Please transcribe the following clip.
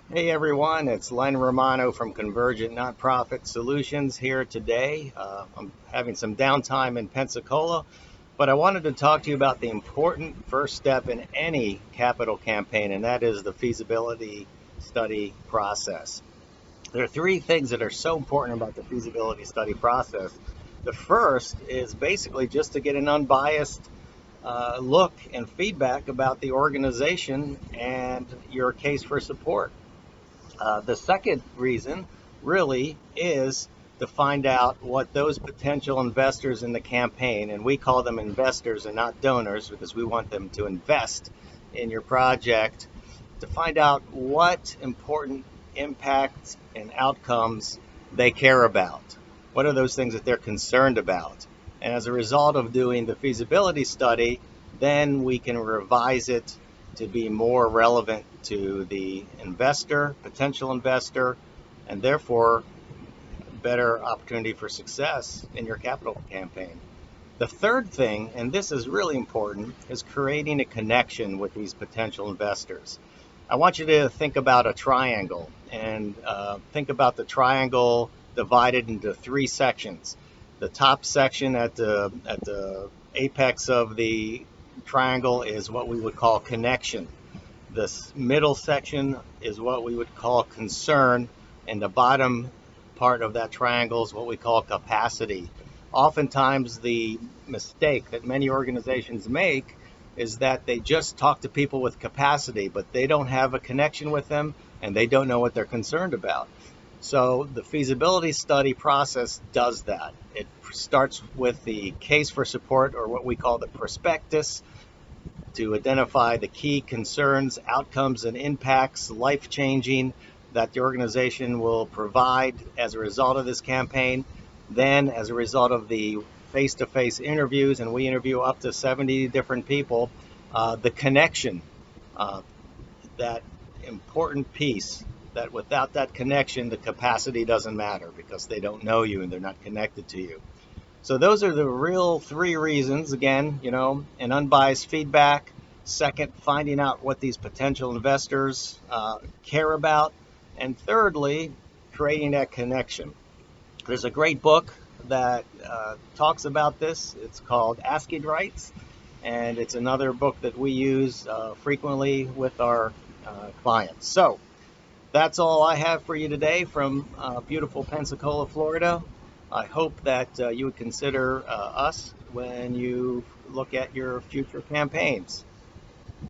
Hey everyone, it's Len Romano from Convergent Nonprofit Solutions here today. I'm having some downtime in Pensacola, but I wanted to talk to you about the important first step in any capital campaign, and that is the feasibility study process. There are three things that are so important about the feasibility study process. The first is basically just to get an unbiased look and feedback about the organization and your case for support. The second reason really is to find out what those potential investors in the campaign, and we call them investors and not donors because we want them to invest in your project, to find out what important impacts and outcomes they care about. What are those things that they're concerned about? And as a result of doing the feasibility study, then we can revise it to be more relevant to the investor, potential investor, and therefore better opportunity for success in your capital campaign. The third thing, and this is really important, is creating a connection with these potential investors. I want you to think about a triangle and think about the triangle divided into three sections. The top section at the apex of the triangle is what we would call connection. This middle section is what we would call concern, and the bottom part of that triangle is what we call capacity. Oftentimes, the mistake that many organizations make is that they just talk to people with capacity, but they don't have a connection with them and they don't know what they're concerned about. So the feasibility study process does that. It starts with the case for support, or what we call the prospectus, to identify the key concerns, outcomes, and impacts, life changing, that the organization will provide as a result of this campaign. Then, as a result of the face to face interviews, and we interview up to 70 different people, the connection, that important piece, that without that connection, the capacity doesn't matter because they don't know you and they're not connected to you. So those are the real three reasons. Again, an unbiased feedback. Second, finding out what these potential investors care about. And thirdly, creating that connection. There's a great book that talks about this. It's called Asking Rights, and it's another book that we use frequently with our clients. So that's all I have for you today from beautiful Pensacola, Florida. I hope that you would consider us when you look at your future campaigns.